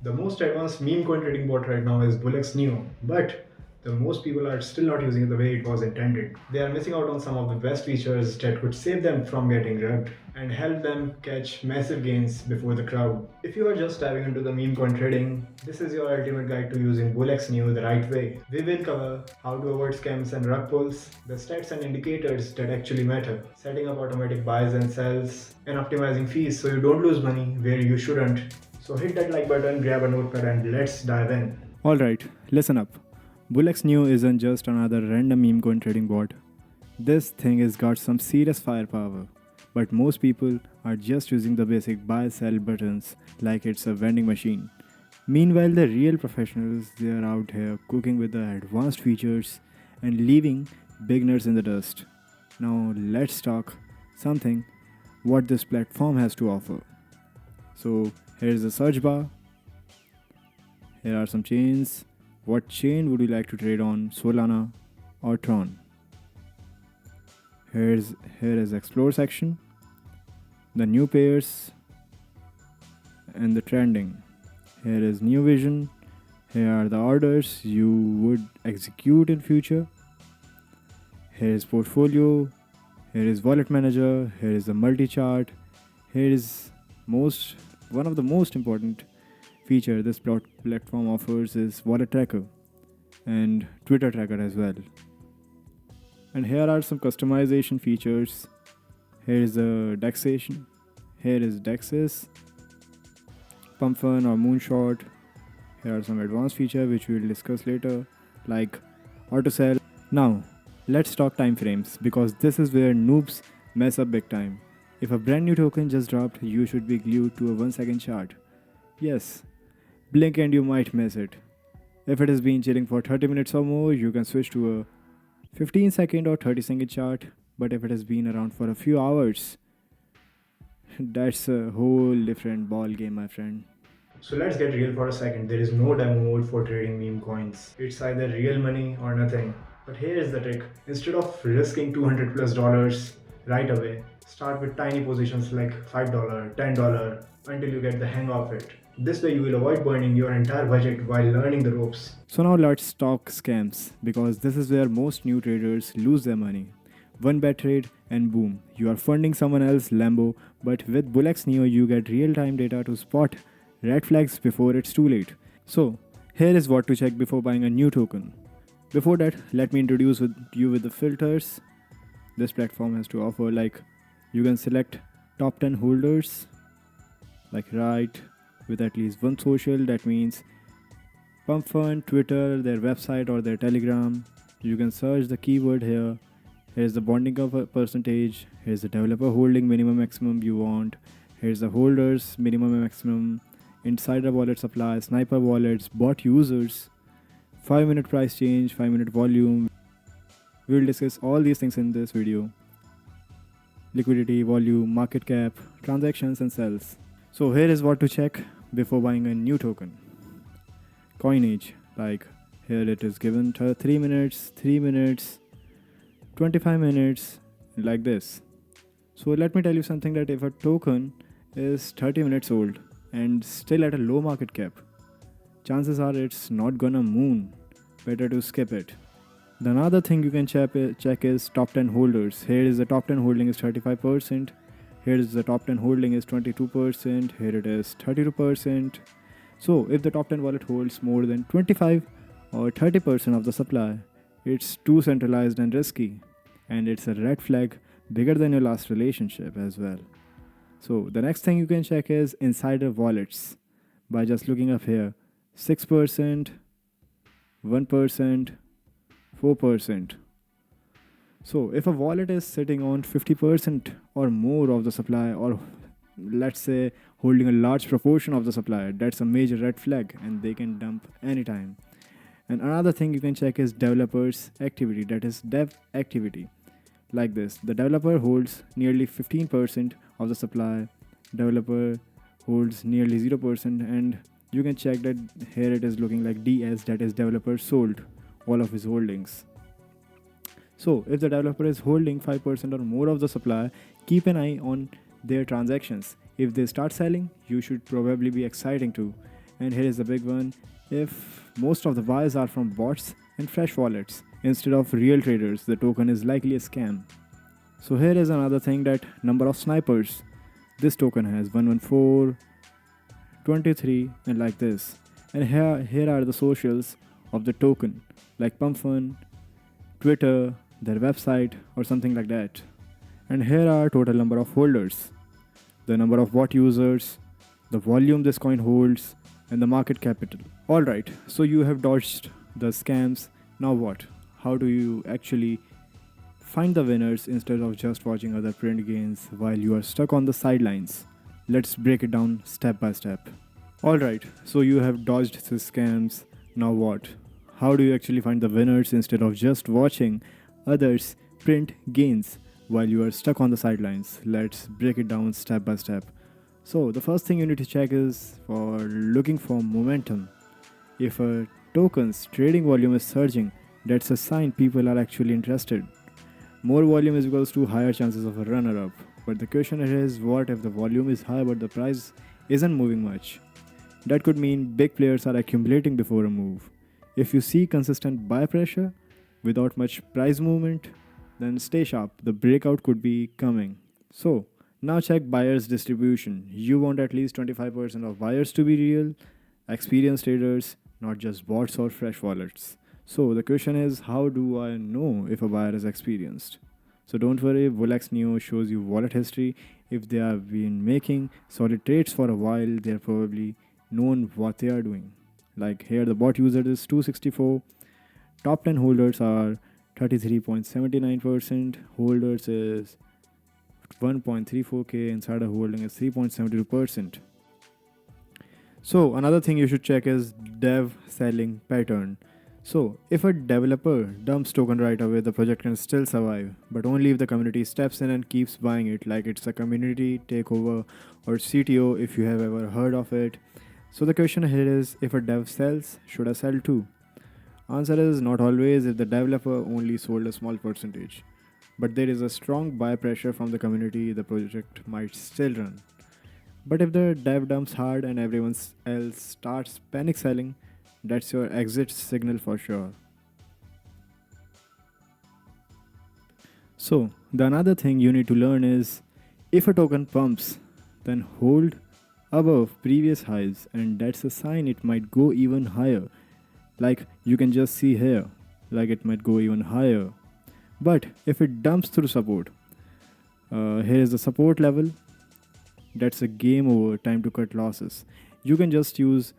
The most advanced meme coin trading bot right now is BullX NEO, but the most people are still not using it the way it was intended. They are missing out on some of the best features that could save them from getting rugged and help them catch massive gains before the crowd. If you are just diving into the meme coin trading, this is your ultimate guide to using BullX NEO the right way. We will cover how to avoid scams and rug pulls, the stats and indicators that actually matter, setting up automatic buys and sells, and optimizing fees so you don't lose money where you shouldn't. So hit that like button, grab a notepad, and let's dive in. Alright, listen up. BullX NEO isn't just another random meme coin trading bot. This thing has got some serious firepower, but most people are just using the basic buy sell buttons like it's a vending machine. Meanwhile, the real professionals they are out here cooking with the advanced features and leaving beginners in the dust. Now let's talk something what this platform has to offer. So here's the search bar. Here are some chains. What chain would you like to trade on, Solana or Tron? Here is explore section, the new pairs and the trending. Here is new vision. Here are the orders you would execute in future. Here is portfolio. Here is wallet manager. Here is the multi chart. Here is one of the most important feature this platform offers is wallet tracker and Twitter tracker as well. And here are some customization features. Here is the dexation. Here is dexes, pump.fun or moonshot. Here are some advanced features which we will discuss later, like auto sell. Now let's talk time frames because this is where noobs mess up big time. If a brand new token just dropped, you should be glued to a 1 second chart. Yes, blink and you might miss it. If it has been chilling for 30 minutes or more, you can switch to a 15 second or 30 second chart. But if it has been around for a few hours, that's a whole different ball game, my friend. So let's get real for a second. There is no demo mode for trading meme coins. It's either real money or nothing. But here is the trick. Instead of risking $200+ right away, start with tiny positions like $5, $10 until you get the hang of it. This way you will avoid burning your entire budget while learning the ropes. So now let's talk scams because this is where most new traders lose their money. One bad trade and boom, you are funding someone else's Lambo, but with BullX NEO you get real-time data to spot red flags before it's too late. So here is what to check before buying a new token. Before that, let me introduce you with the filters this platform has to offer. Like you can select top 10 holders, like right, with at least one social, that means pump.fun, Twitter, their website or their Telegram. You can search the keyword here. Here's the bonding of a percentage. Here's the developer holding minimum maximum you want. Here's the holders minimum and maximum. Insider wallet supply, sniper wallets, bot users, 5-minute price change, 5-minute volume. We will discuss all these things in this video. Liquidity, volume, market cap, transactions and sells. So here is what to check before buying a new token. Coinage, like here it is given 3 minutes, 3 minutes, 25 minutes, like this. So let me tell you something, that if a token is 30 minutes old and still at a low market cap, chances are it's not gonna moon. Better to skip it. The another thing you can check is top 10 holders. Here is the top 10 holding is 35%. Here is the top 10 holding is 22%. Here it is 32%. So if the top 10 wallet holds more than 25 or 30% of the supply, it's too centralized and risky. And it's a red flag bigger than your last relationship as well. So the next thing you can check is insider wallets by just looking up here. 6%, 1%, 4%. So if a wallet is sitting on 50% or more of the supply, or let's say holding a large proportion of the supply, that's a major red flag and they can dump anytime. And another thing you can check is developers activity, that is dev activity. Like this, the developer holds nearly 15% of the supply, developer holds nearly 0%, and you can check that here it is looking like DS, that is developer sold all of his holdings. So if the developer is holding 5% or more of the supply, keep an eye on their transactions. If they start selling, you should probably be exciting too. And here is the big one: if most of the buys are from bots and fresh wallets instead of real traders, the token is likely a scam. So here is another thing, that number of snipers. This token has 114, 23, and like this. And here are the socials of the token, like pump.fun, Twitter, their website, or something like that. And here are total number of holders, the number of bot users, the volume this coin holds, and the market capital. Alright, so you have dodged the scams. Now what? How do you actually find the winners instead of just watching other print gains while you are stuck on the sidelines? Let's break it down step by step. Alright, so you have dodged the scams. Now what? How do you actually find the winners instead of just watching others print gains while you are stuck on the sidelines? Let's break it down step by step. So the first thing you need to check is for looking for momentum. If a token's trading volume is surging, that's a sign people are actually interested. More volume is equals to higher chances of a runner-up. But the question here is, what if the volume is high but the price isn't moving much? That could mean big players are accumulating before a move. If you see consistent buy pressure without much price movement, then stay sharp. The breakout could be coming. So now check buyers distribution. You want at least 25% of buyers to be real, experienced traders, not just bots or fresh wallets. So the question is, how do I know if a buyer is experienced? So don't worry, BullX NEO shows you wallet history. If they have been making solid trades for a while, they're probably known what they are doing. Like here, the bot user is 264. Top 10 holders are 33.79%. Holders is 1.34k. Insider holding is 3.72%. So another thing you should check is dev selling pattern. So if a developer dumps token right away, the project can still survive, but only if the community steps in and keeps buying it, like it's a community takeover or CTO if you have ever heard of it. So the question here is, if a dev sells, should I sell too? Answer is not always, if the developer only sold a small percentage. But there is a strong buy pressure from the community, the project might still run. But if the dev dumps hard and everyone else starts panic selling, that's your exit signal for sure. So the another thing you need to learn is, if a token pumps, then hold above previous highs, and that's a sign it might go even higher. Like you can just see here, like it might go even higher. But if it dumps through support, here is the support level, that's a game over, time to cut losses. You can just use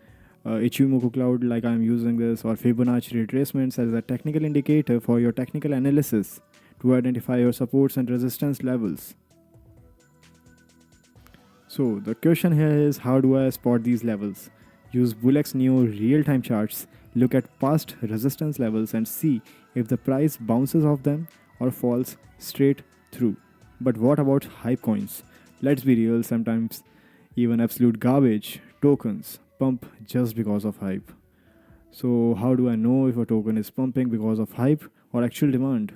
Ichimoku Cloud like I'm using this, or Fibonacci retracements as a technical indicator for your technical analysis to identify your supports and resistance levels. So the question here is, how do I spot these levels? Use BullX NEO real-time charts, look at past resistance levels and see if the price bounces off them or falls straight through. But what about hype coins? Let's be real, sometimes even absolute garbage tokens pump just because of hype. So how do I know if a token is pumping because of hype or actual demand?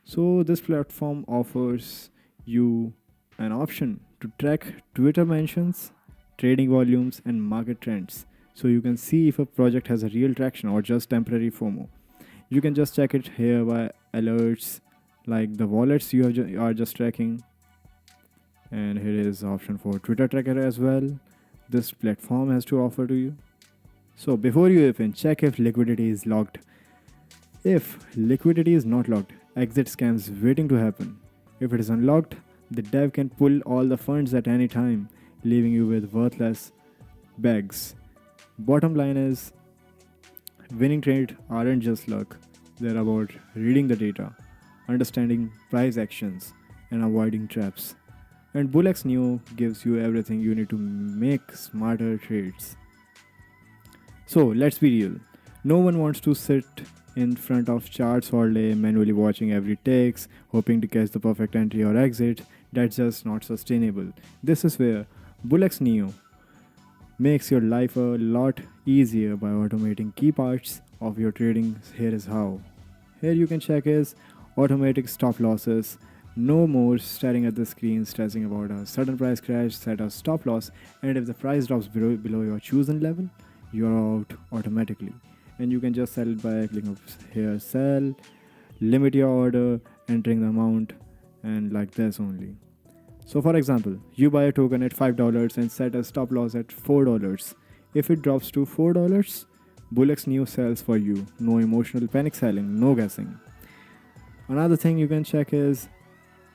So this platform offers you an option to track Twitter mentions, trading volumes, and market trends, so you can see if a project has a real traction or just temporary FOMO. You can just check it here by alerts, like the wallets you are just tracking. And here is option for Twitter tracker as well. This platform has to offer to you. So before you even check if liquidity is locked. If liquidity is not locked, exit scams waiting to happen. If it is unlocked, the dev can pull all the funds at any time, leaving you with worthless bags. Bottom line is, winning trades aren't just luck. They're about reading the data, understanding price actions, and avoiding traps. And BullX NEO gives you everything you need to make smarter trades. So let's be real. No one wants to sit in front of charts all day, manually watching every ticks, hoping to catch the perfect entry or exit. That's just not sustainable. This is where BullX NEO makes your life a lot easier by automating key parts of your trading. Here is how. Here you can check is automatic stop losses, No more staring at the screen, stressing about a sudden price crash, set a stop loss, and if the price drops below your chosen level, you're out automatically. And you can just sell it by clicking up here, sell, limit your order, entering the amount, and like this only. So, for example, you buy a token at $5 and set a stop loss at $4. If it drops to $4, BullX NEO sells for you. No emotional panic selling, no guessing. Another thing you can check is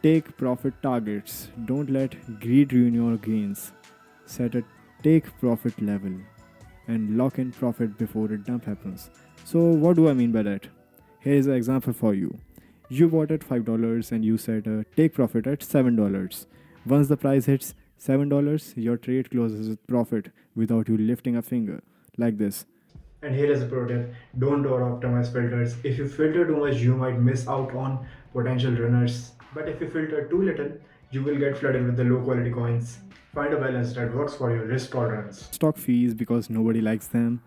take profit targets. Don't let greed ruin your gains. Set a take profit level and lock in profit before a dump happens. So, what do I mean by that? Here is an example for you. You bought at $5 and you set a take profit at $7. Once the price hits $7, your trade closes with profit without you lifting a finger. Like this. And here is a pro tip, don't over optimize filters. If you filter too much, you might miss out on potential runners. But if you filter too little, you will get flooded with the low quality coins. Find a balance that works for your risk tolerance. Stock fees because nobody likes them.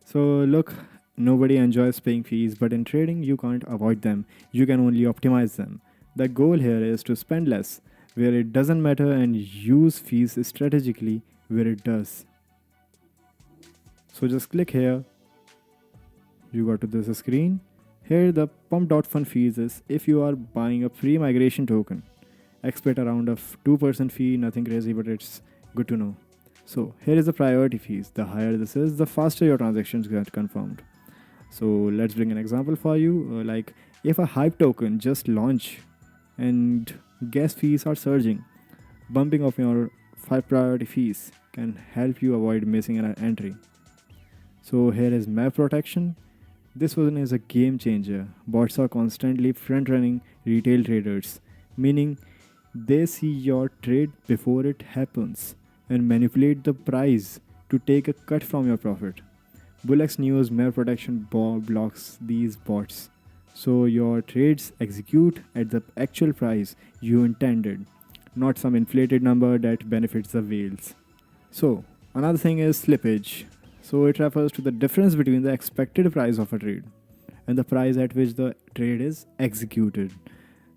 So, look, nobody enjoys paying fees, but in trading, you can't avoid them. You can only optimize them. The goal here is to spend less where it doesn't matter and use fees strategically where it does. So, just click here. You go to this screen. Here, the pump.fun fees is if you are buying a free migration token. Expect around a 2% fee, nothing crazy, but it's good to know. So here is the priority fees. The higher this is, the faster your transactions get confirmed. So let's bring an example for you. Like if a hype token just launch and gas fees are surging, bumping up your 5 priority fees can help you avoid missing an entry. So here is map protection. This one is a game changer. Bots are constantly front running retail traders, meaning they see your trade before it happens and manipulate the price to take a cut from your profit. BullX NEO's map protection blocks these bots, so your trades execute at the actual price you intended, not some inflated number that benefits the whales. So, another thing is slippage. So, it refers to the difference between the expected price of a trade and the price at which the trade is executed.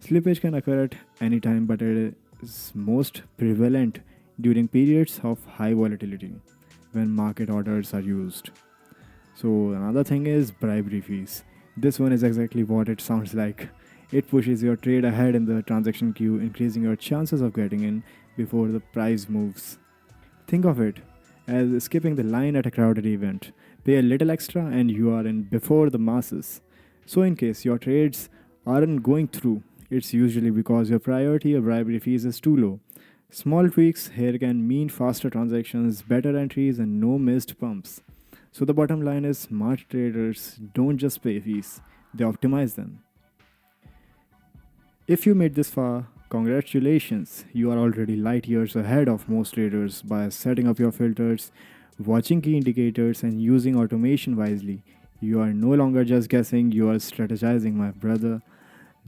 Slippage can occur at any time, but it is most prevalent during periods of high volatility when market orders are used. So, another thing is bribery fees. This one is exactly what it sounds like. It pushes your trade ahead in the transaction queue, increasing your chances of getting in before the price moves. Think of it as skipping the line at a crowded event. Pay a little extra and you are in before the masses. So, in case your trades aren't going through, it's usually because your priority or bribery fees is too low. Small tweaks here can mean faster transactions, better entries, and no missed pumps. So, the bottom line is smart traders don't just pay fees, they optimize them. If you made this far, congratulations, you are already light years ahead of most traders by setting up your filters, watching key indicators, and using automation wisely. You are no longer just guessing, you are strategizing, my brother.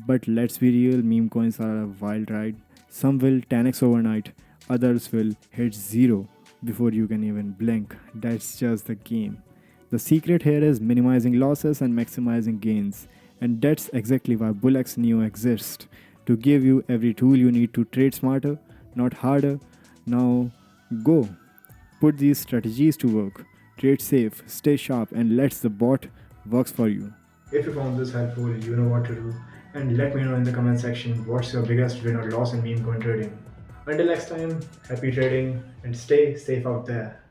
But let's be real, meme coins are a wild ride. Some will 10x overnight, others will hit zero before you can even blink. That's just the game. The secret here is minimizing losses and maximizing gains. And that's exactly why BullX NEO exists, to give you every tool you need to trade smarter, not harder. Now go. Put these strategies to work. Trade safe, stay sharp, and let the bot works for you. If you found this helpful, you know what to do. And let me know in the comment section what's your biggest win or loss in meme coin trading. Until next time, happy trading and stay safe out there.